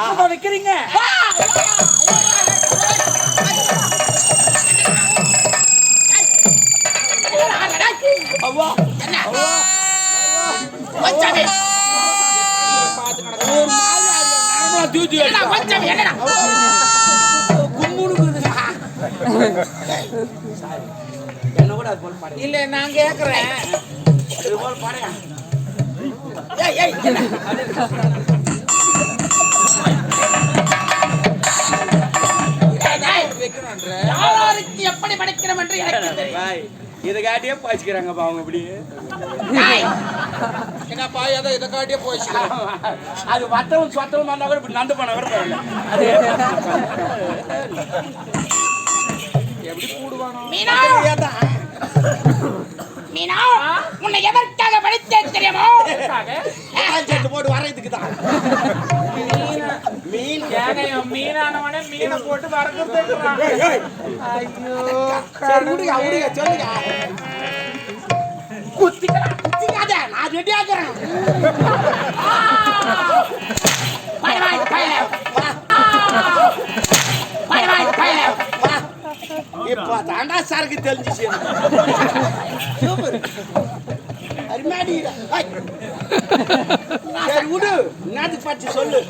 இப்ப வைக்கிறீங்க அவ்வா கொஞ்சமே ஒரு மாதிரி நானும் தூக்கி கொஞ்சம் என்னடா என்ன கூட அது போல் பாடு இல்ல நான் கேக்குறேன் இது போல் பாடுங்க ஏய் ஏய் யாருக்கு எப்படி படைக்கிறோம் என்று எனக்கு தெரியும் பாய் இத காட்டியே பாய்ச்சிக்கிறாங்கப்பா அவங்க இப்படி என்னப்பா ஏதோ இதை காட்டியே போயிடுச்சு அது வத்தவும் சொத்தவும் வந்தா கூட இப்படி நந்து போன கூட பரவாயில்ல அது எப்படி கூடுவானோ மீனா மீனா உன்னை எதற்காக படைத்தேன் தெரியுமோ சேர்த்து போட்டு வர்றதுக்கு தான் மீன் மீனானவனே மீனை போட்டு வறக்கிறது ஐயோ சரி விடுங்க விடுங்க சொல்லுங்க குத்திக்காத நான் ரெடி ஆக்குறேன் இப்ப தாண்டா சாருக்கு தெரிஞ்சிச்சு அருமாடி சரி விடு என்னது பற்றி சொல்லு